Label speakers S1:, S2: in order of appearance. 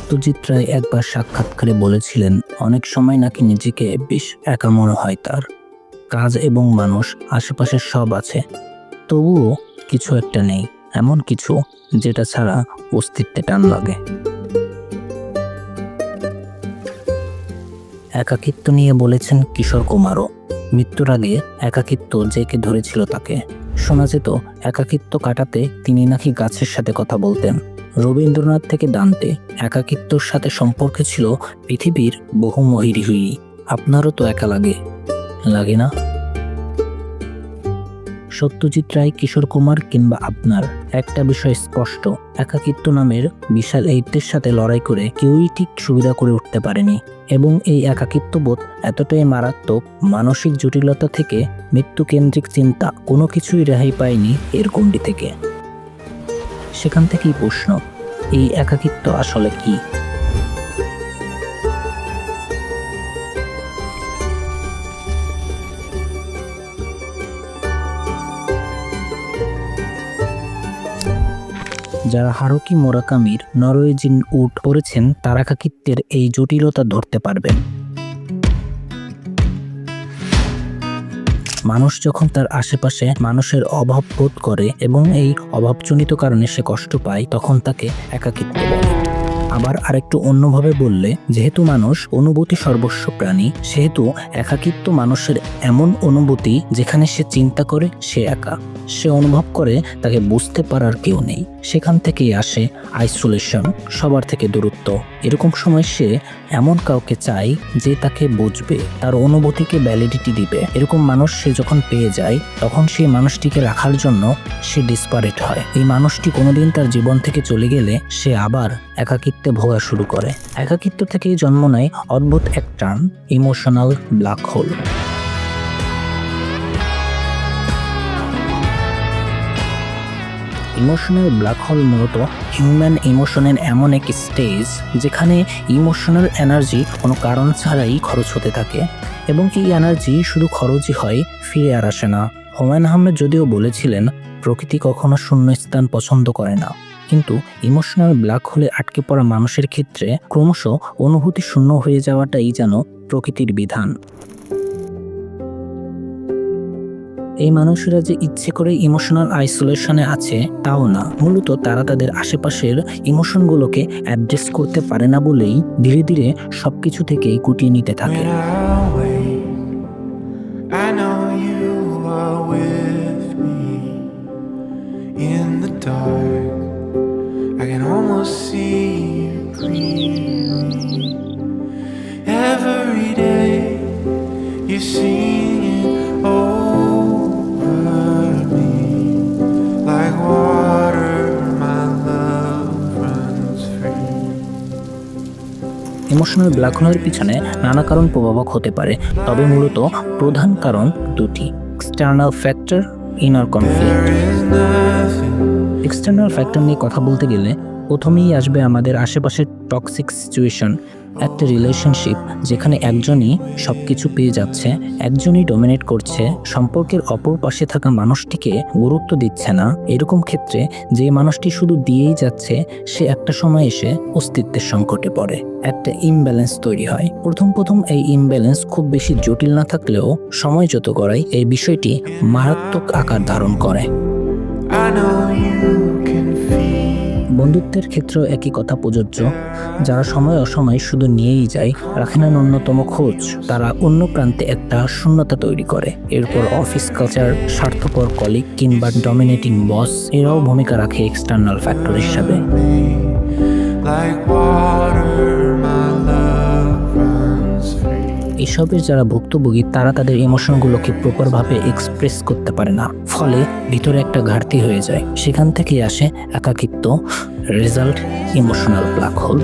S1: সত্যজিৎ রায় একবার সাক্ষাৎকারে বলেছিলেন, অনেক সময় নাকি নিজেকে বেশ একা মনে হয় তার। কাজ এবং মানুষ, আশেপাশে সব আছে, তবুও কিছু একটা নেই, এমন কিছু যেটা ছাড়া অস্তিত্বে টান লাগে। একাকিত্ব নিয়ে বলেছেন কিশোর কুমারও। মৃত্যুর আগে একাকিত্ব জেঁকে ধরেছিল তাকে। শোনা যেত একাকিত্ব কাটাতে তিনি নাকি গাছের সাথে কথা বলতেন। রবীন্দ্রনাথ থেকে দান্তে একাকিত্বর সাথে সম্পর্কে ছিল পৃথিবীর বহু মহিরিহুই। আপনারও তো একা লাগে না? সত্যজিৎ রায়, কিশোর কুমার কিংবা আপনার, একটা বিষয় স্পষ্ট, একাকিত্ব নামের বিশাল এইটের সাথে লড়াই করে কেউই ঠিক সুবিধা করে উঠতে পারেনি। এবং এই একাকিত্ববোধ এতটাই মারাত্মক, মানসিক জটিলতা থেকে মৃত্যুকেন্দ্রিক চিন্তা, কোনো কিছুই রেহাই পায়নি এর গণ্ডি থেকে। সেখান থেকেই প্রশ্ন, এই একাকিত্ব আসলে কি? যারা হারুকি মুরাকামির নরওয়েজিয়ান উড পড়েছেন তারা একাকিত্বের এই জটিলতা ধরতে পারবেন। মানুষ যখন তার আশেপাশে মানুষের অভাব বোধ করে এবং এই অভাবজনিত কারণে সে কষ্ট পায়, তখন তাকে একাকিত্ব বলে। আবার আরেকটু অন্যভাবে বললে, যেহেতু মানুষ অনুভূতি সর্বস্ব প্রাণী, সেহেতু একাকিত্ব মানুষের এমন অনুভূতি যেখানে সে চিন্তা করে সে একা, সে অনুভব করে তাকে বুঝতে পারার কেউ নেই। সেখান থেকেই আসে আইসোলেশন, সবার থেকে দূরত্ব। এরকম সময় সে এমন কাউকে চায় যে তাকে বুঝবে, তার অনুভূতিকে ভ্যালিডিটি দিবে। এরকম মানুষ সে যখন পেয়ে যায়, তখন সেই মানুষটিকে রাখার জন্য সে ডিসপারেট হয়। এই মানুষটি কোনোদিন তার জীবন থেকে চলে গেলে সে আবার একাকিত্বে ভোগা শুরু করে। একাকিত্ব থেকেই জন্ম নেয় অদ্ভুত এক term, emotional black hole. Emotional black hole মূলত হিউম্যান ইমোশনের এমন এক স্টেজ যেখানে ইমোশনাল এনার্জি কোনো কারণ ছাড়াই খরচ হতে থাকে, এবং এই এনার্জি শুধু খরচই হয়, ফিরে আর আসে না। হুমায়ূন আহমেদ যদিও বলেছিলেন, প্রকৃতি কখনো শূন্যস্থান পছন্দ করে না, কিন্তু ইমোশনাল ব্ল্যাক হোলে আটকে পড়া মানুষের ক্ষেত্রে ক্রমশ অনুভূতি শূন্য হয়ে যাওয়াটাই যেন প্রকৃতির বিধান। এই মানুষেরা যে ইচ্ছে করে ইমোশনাল আইসোলেশনে আছে তাও না, মূলত তারা তাদের আশেপাশের ইমোশনগুলোকে অ্যাডজাস্ট করতে পারে না বলেই ধীরে ধীরে সবকিছু থেকেই গুটিয়ে নিতে থাকে। ইমোশনাল ব্ল্যাক হোলের পিছনে নানা কারণ প্রভাবক হতে পারে, তবে মূলত প্রধান কারণ দুটি: external factor, inner conflict. External factor নিয়ে কথা বলতে গেলে প্রথমেই আসবে আমাদের আশেপাশের টক্সিক সিচুয়েশন। একটা রিলেশনশিপ যেখানে একজনই সবকিছু পেয়ে যাচ্ছে, একজনই ডমিনেট করছে, সম্পর্কের অপর পাশে থাকা মানুষটিকে গুরুত্ব দিচ্ছে না। এরকম ক্ষেত্রে যে মানুষটি শুধু দিয়েই যাচ্ছে, সে একটা সময় এসে অস্তিত্বের সংকটে পড়ে, একটা ইমব্যালেন্স তৈরি হয়। প্রথম এই ইমব্যালেন্স খুব বেশি জটিল না থাকলেও সময় যত গড়ায় এই বিষয়টি মারাত্মক আকার ধারণ করে। বন্ধুত্বের ক্ষেত্রেও একই কথা প্রযোজ্য। যারা সময় অসময় শুধু নিয়েই যায়, রাখে না ন্যূনতম খোঁজ, তারা অন্য প্রান্তে একটা শূন্যতা তৈরি করে। এরপর অফিস কালচার, স্বার্থপর কলিগ কিংবা ডমিনেটিং বস, এরাও ভূমিকা রাখে এক্সটার্নাল ফ্যাক্টর হিসাবে। এসবের যারা ভুক্তভোগী, তারা তাদের ইমোশনগুলোকে প্রপারভাবে এক্সপ্রেস করতে পারে না, ফলে ভিতরে একটা ঘাটতি হয়ে যায়। সেখান থেকেই আসে একাকিত্ব, রেজাল্ট ইমোশনাল ব্ল্যাক হোল।